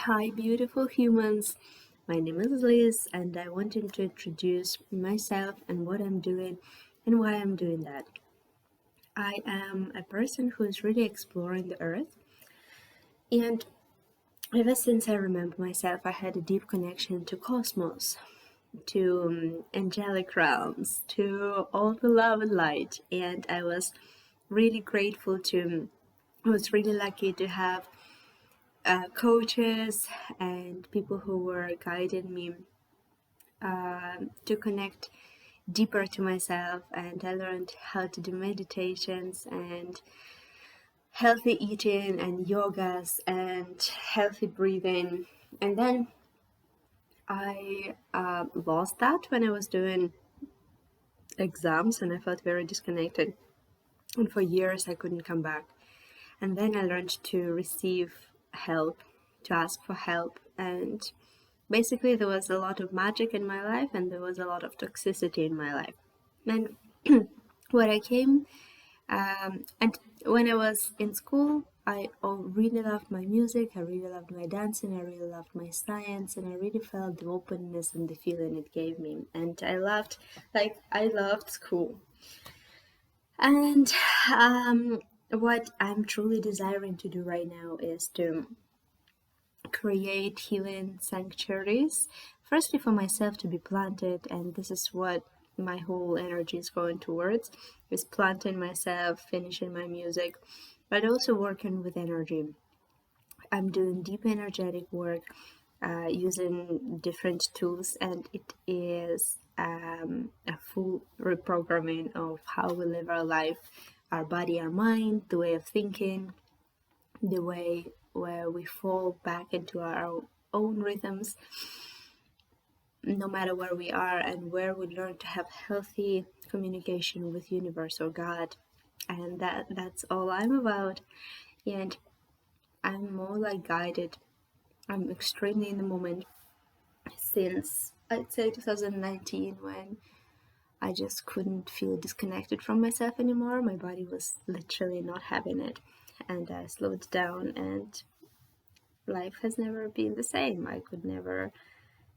Hi, beautiful humans. My name is Liz, and I wanted to introduce myself and what I'm doing and why I'm doing that. I am a person who is really exploring the earth, and ever since I remember myself, I had a deep connection to cosmos, to angelic realms, to all the love and light, and I was really grateful to. I was really lucky to have coaches and people who were guiding me to connect deeper to myself, and I learned how to do meditations and healthy eating and yogas and healthy breathing. And then I lost that when I was doing exams, and I felt very disconnected, and for years I couldn't come back. And then I learned to receive help, to ask for help, and basically there was a lot of magic in my life and there was a lot of toxicity in my life. And when I came and when I was in school, I really loved my music, I really loved my dancing, I really loved my science, and I really felt the openness and the feeling it gave me. And I loved school. And what I'm truly desiring to do right now is to create healing sanctuaries, firstly for myself to be planted, and this is what my whole energy is going towards, is planting myself, finishing my music, but also working with energy. I'm doing deep energetic work using different tools, and it is a full reprogramming of how we live our life, our body, our mind, the way of thinking, the way where we fall back into our own rhythms, no matter where we are, and where we learn to have healthy communication with universe or God. And that's all I'm about. And I'm more like guided. I'm extremely in the moment since I'd say 2019, when I just couldn't feel disconnected from myself anymore. My body was literally not having it, and I slowed down, and life has never been the same. I could never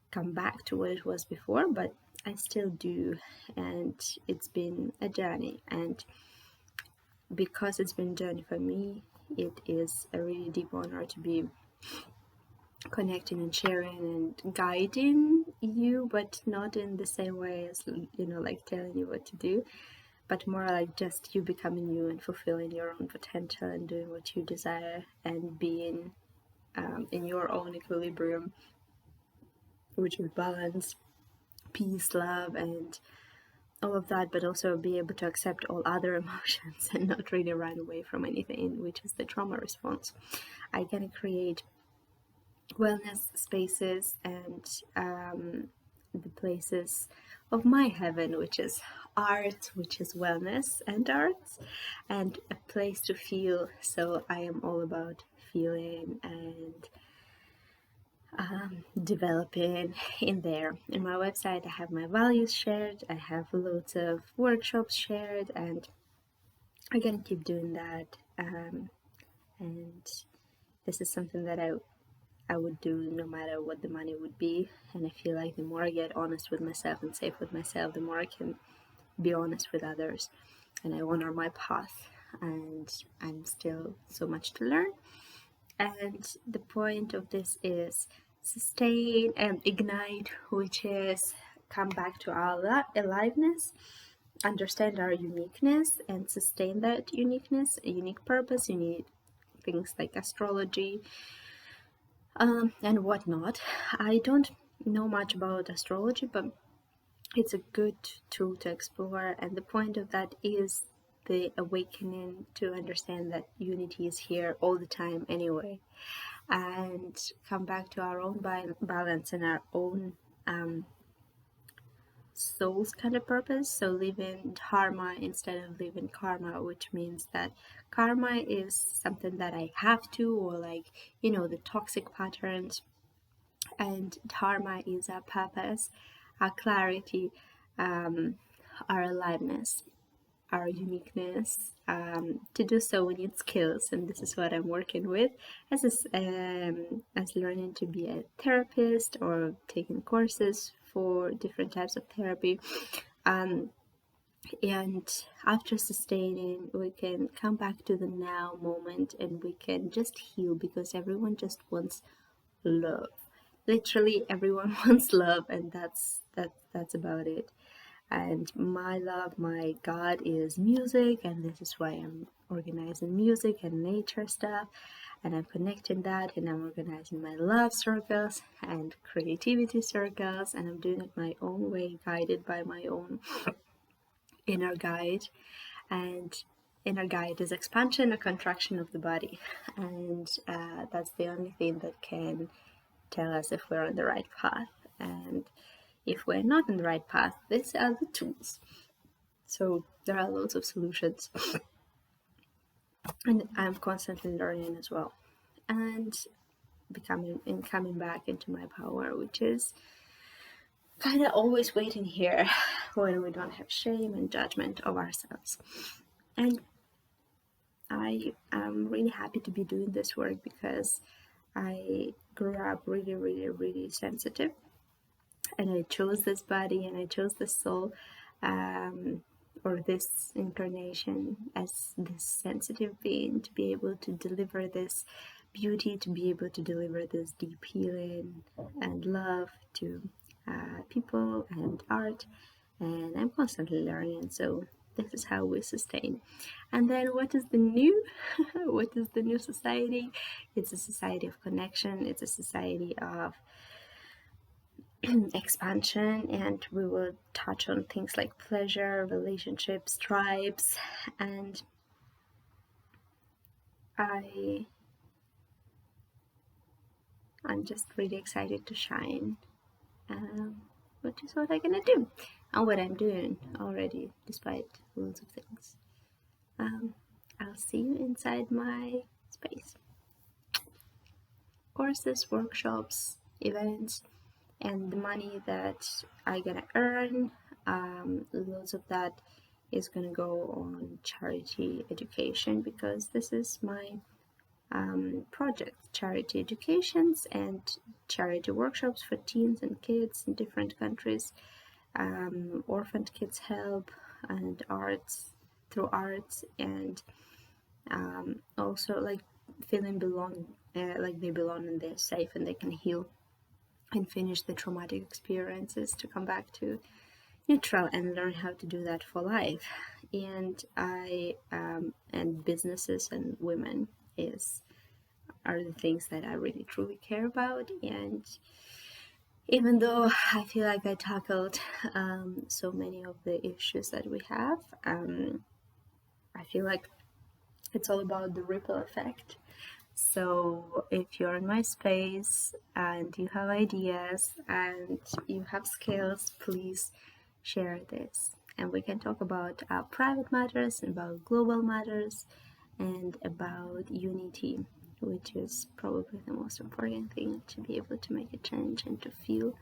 come back to what it was before, but I still do, and it's been a journey. And because it's been a journey for me, it is a really deep honor to be connecting and sharing and guiding you, but not in the same way as, like telling you what to do, but more like just you becoming you and fulfilling your own potential and doing what you desire and being in your own equilibrium, which is balance, peace, love, and all of that, but also be able to accept all other emotions and not really run away from anything, which is the trauma response. I can create wellness spaces and the places of my heaven, which is art, which is wellness and arts, and a place to feel. So I am all about feeling and developing in there. In my website, I have my values shared, I have loads of workshops shared, and I'm gonna keep doing that. And this is something that I would do no matter what the money would be. And I feel like the more I get honest with myself and safe with myself, the more I can be honest with others, and I honor my path. And I'm still so much to learn. And the point of this is sustain and ignite, which is come back to our aliveness, understand our uniqueness, and sustain that uniqueness, a unique purpose. You need things like astrology and whatnot. I don't know much about astrology, but it's a good tool to explore, and the point of that is the awakening to understand that unity is here all the time anyway, and come back to our own balance and our own soul's kind of purpose. So living dharma instead of living karma, which means that karma is something that I have to, or like, the toxic patterns, and dharma is our purpose, our clarity, our aliveness, our uniqueness. To do so, we need skills, and this is what I'm working with as learning to be a therapist or taking courses for different types of therapy. And after sustaining, we can come back to the now moment and we can just heal, because everyone just wants love. Literally everyone wants love, and that's about it. And my love, my God, is music, and this is why I'm organizing music and nature stuff, and I'm connecting that, and I'm organizing my love circles and creativity circles, and I'm doing it my own way, guided by my own inner guide. And inner guide is expansion or contraction of the body, and that's the only thing that can tell us if we're on the right path. And if we're not on the right path, these are the tools. So there are loads of solutions, and I'm constantly learning as well, and coming back into my power, which is kind of always waiting here when we don't have shame and judgment of ourselves. And I am really happy to be doing this work, because I grew up really, really, really sensitive, and I chose this body and I chose this soul, or this incarnation, as this sensitive being, to be able to deliver this beauty, to be able to deliver this deep healing and love to people and art. And I'm constantly learning, so this is how we sustain. And then what is the new what is the new society? It's a society of connection, it's a society of expansion, and we will touch on things like pleasure, relationships, tribes. And I'm just really excited to shine, which is what I'm gonna do, and what I'm doing already, despite loads of things. I'll see you inside my space. Courses, workshops, events, and the money that I'm gonna earn, loads of that is gonna go on charity education, because this is my project: charity educations and charity workshops for teens and kids in different countries, orphaned kids help, and arts, through arts, and also like feeling like they belong and they're safe and they can heal and finish the traumatic experiences to come back to neutral and learn how to do that for life. And and businesses and women are the things that I really truly care about. And even though I feel like I tackled so many of the issues that we have, I feel like it's all about the ripple effect. So if you're in my space and you have ideas and you have skills, please share this, and we can talk about private matters, about global matters, and about unity, which is probably the most important thing, to be able to make a change and to feel.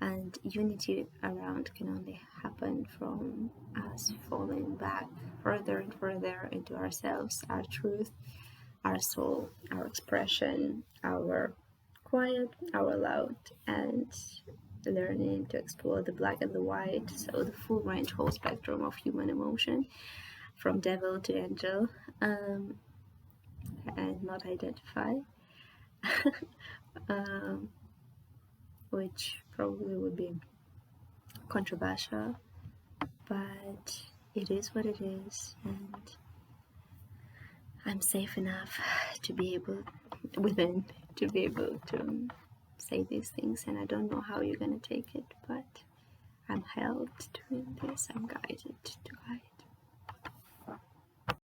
And unity around can only happen from us falling back further and further into ourselves, our truth, our soul, our expression, our quiet, our loud, and learning to explore the black and the white, so the full range, whole spectrum of human emotion, from devil to angel, and not identify, which probably would be controversial, but it is what it is, and I'm safe enough to be able to say these things. And I don't know how you're gonna take it, but I'm held doing this. I'm guided to guide.